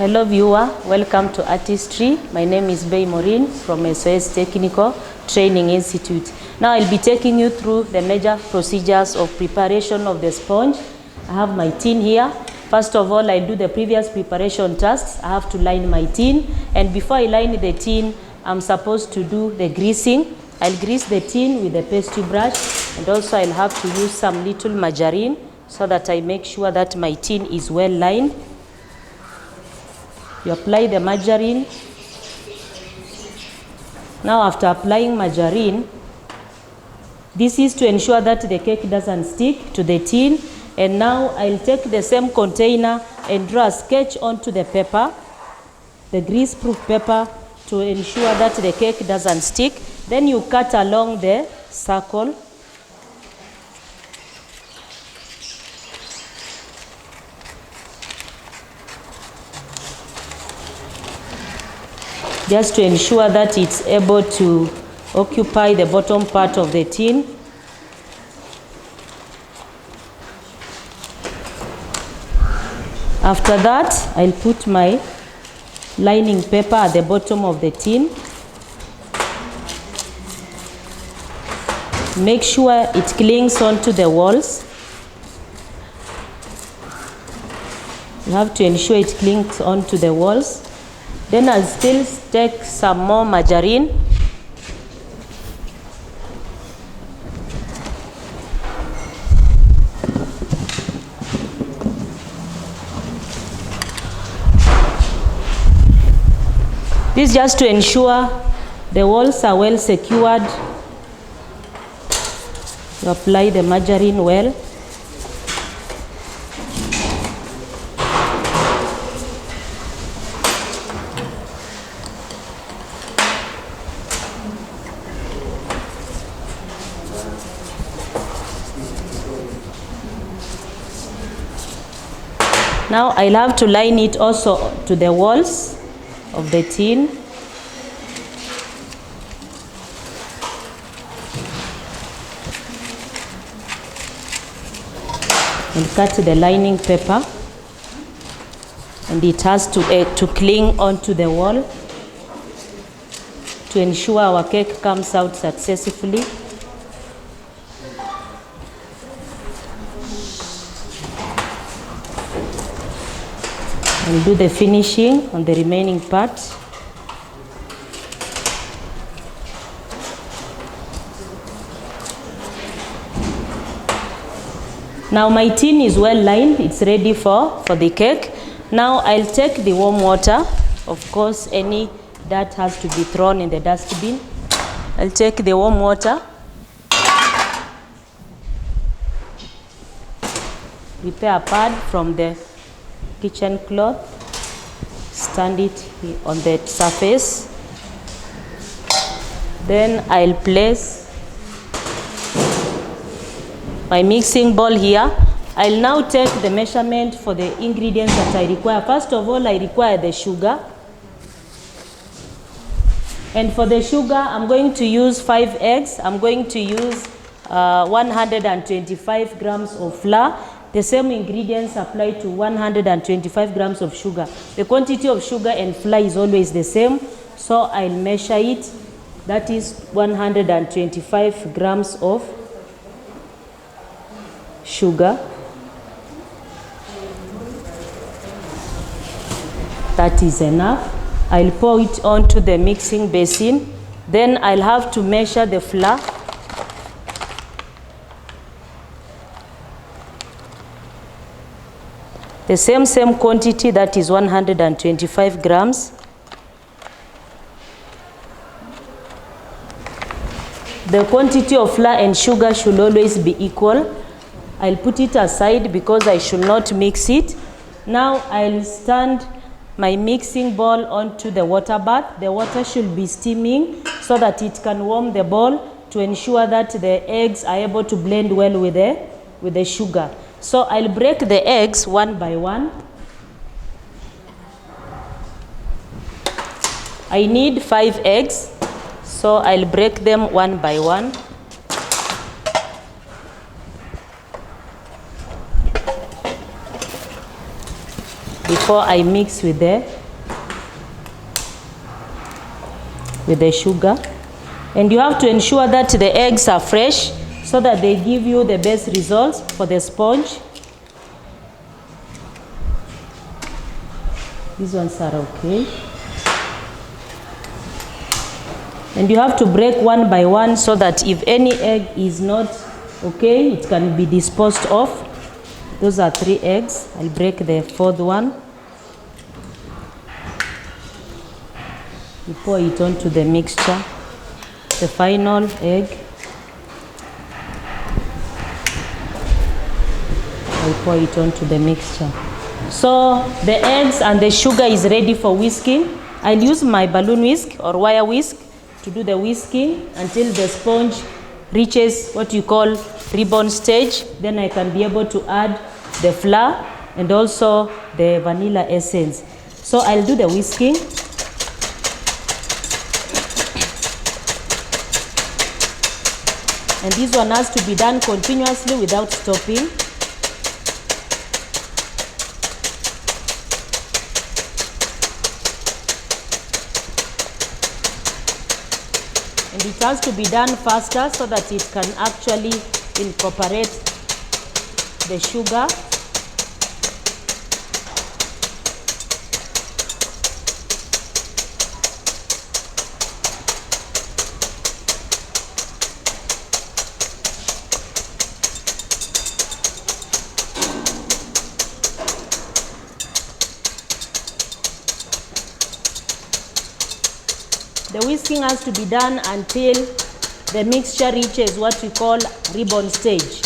Hello viewer, welcome to Artistry. My name is Bei Maureen from SOS Technical Training Institute. Now I'll be taking you through the major procedures of preparation of the sponge. I have my tin here. First of all, I do the previous preparation tasks. I have to line my tin, and before I line the tin, I'm supposed to do the greasing. I'll grease the tin with a pastry brush, and also I'll have to use some little margarine so that I make sure that my tin is well lined. You apply the margarine. Now after applying margarine, this is to ensure that the cake doesn't stick to the tin. And now I'll take the same container and draw a sketch onto the paper, the grease-proof paper, to ensure that the cake doesn't stick. Then you cut along the circle. Just to ensure that it's able to occupy the bottom part of the tin. After that, I'll put my lining paper at the bottom of the tin. Make sure it clings onto the walls. You have to ensure it clings onto the walls. Then I'll still take some more margarine. This is just to ensure the walls are well secured. You apply the margarine well. Now I'll have to line it also to the walls of the tin. And cut the lining paper, and it has to cling onto the wall to ensure our cake comes out successfully. And do the finishing on the remaining part. Now my tin is well lined, it's ready for the cake. Now I'll take the warm water. Of course, any dirt has to be thrown in the dustbin. I'll take the warm water. Prepare a pad from the kitchen cloth. Stand it on the surface. Then I'll place my mixing bowl here. I'll now take the measurement for the ingredients that I require. First of all, I require the sugar. And for the sugar, I'm going to use 5 eggs. I'm going to use 125 grams of flour. The same ingredients apply to 125 grams of sugar. The quantity of sugar and flour is always the same, so I'll measure it. That is 125 grams of sugar. That is enough. I'll pour it onto the mixing basin. Then I'll have to measure the flour. The same quantity, that is 125 grams. The quantity of flour and sugar should always be equal. I'll put it aside because I should not mix it. Now I'll stand my mixing bowl onto the water bath. The water should be steaming so that it can warm the bowl to ensure that the eggs are able to blend well with the sugar. So I'll break the eggs one by one. I need 5 eggs, so I'll break them one by one. before I mix with the with the sugar. And you have to ensure that the eggs are fresh so that they give you the best results for the sponge. These ones are okay. And you have to break one by one so that if any egg is not okay, it can be disposed of. Those are 3 eggs. I'll break the 4th one. You pour it onto the mixture. The final egg. I'll pour it onto the mixture. So the eggs and the sugar is ready for whisking. I'll use my balloon whisk or wire whisk to do the whisking until the sponge reaches what you call ribbon stage. Then I can be able to add the flour and also the vanilla essence. So I'll do the whisking. And this one has to be done continuously without stopping. And it has to be done faster so that it can actually incorporate the sugar. The whisking has to be done until the mixture reaches what we call ribbon stage.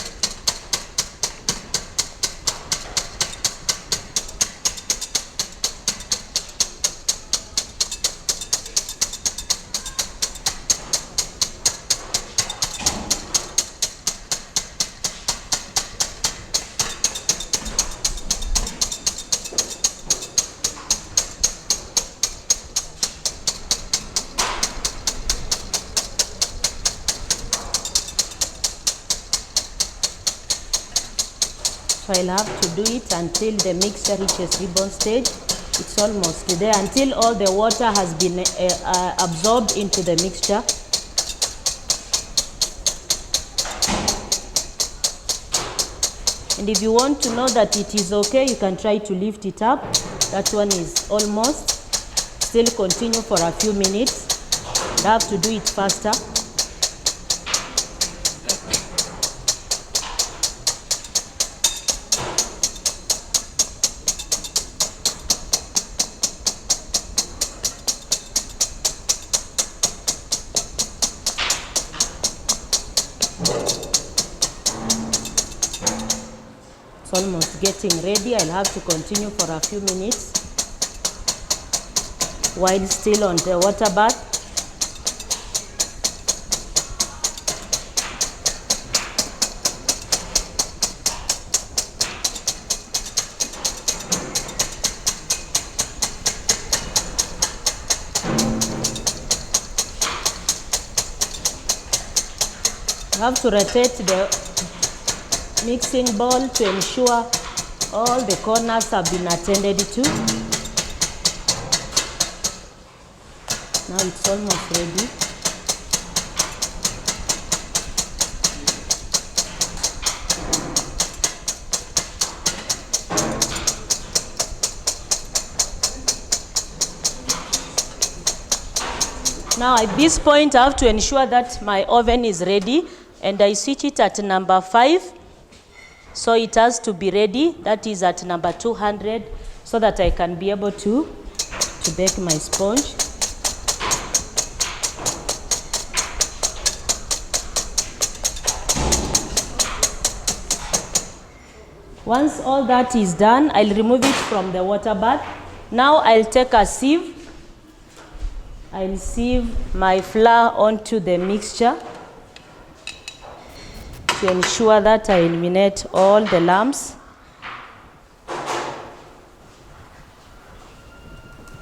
So I'll have to do it until the mixture reaches ribbon stage. It's almost there, until all the water has been absorbed into the mixture. And if you want to know that it is okay, you can try to lift it up. That one is almost. Still continue for a few minutes. I have to do it faster. It's almost getting ready. I'll have to continue for a few minutes while still on the water bath. You have to rotate the mixing bowl to ensure all the corners have been attended to. Now it's almost ready. Now at this point I have to ensure that my oven is ready, and I switch it at number 5. So it has to be ready, that is at number 200, so that I can be able to bake my sponge. Once all that is done, I'll remove it from the water bath. Now I'll take a sieve. I'll sieve my flour onto the mixture to ensure that I eliminate all the lumps.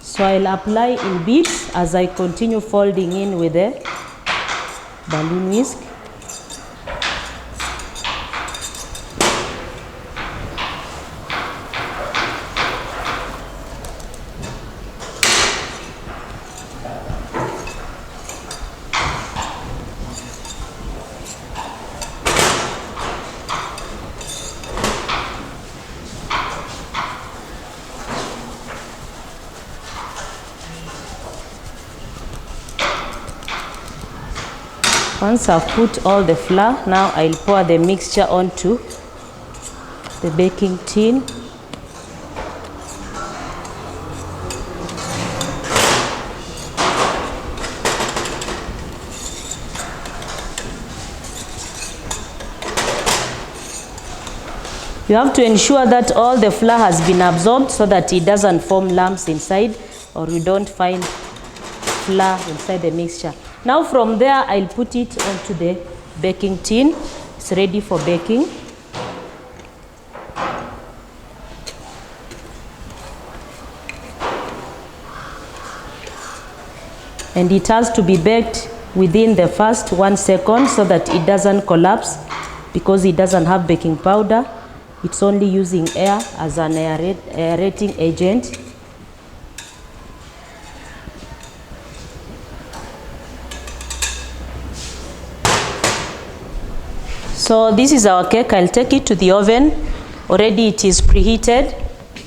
So I'll apply in bits as I continue folding in with the balloon whisk. Once I've put all the flour, now I'll pour the mixture onto the baking tin. You have to ensure that all the flour has been absorbed so that it doesn't form lumps inside, or you don't find flour inside the mixture. Now from there, I'll put it onto the baking tin. It's ready for baking. And it has to be baked within the first 1 second so that it doesn't collapse, because it doesn't have baking powder. It's only using air as an aerating agent. So this is our cake. I'll take it to the oven. Already it is preheated.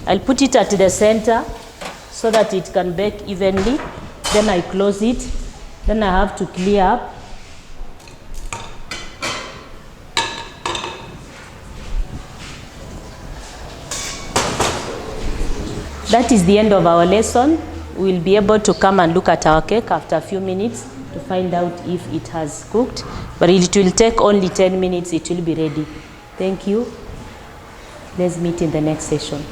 I'll put it at the center so that it can bake evenly. Then I close it. Then I have to clear up. That is the end of our lesson. We'll be able to come and look at our cake after a few minutes to find out if it has cooked. But it will take only 10 minutes, it will be ready. Thank you. Let's meet in the next session.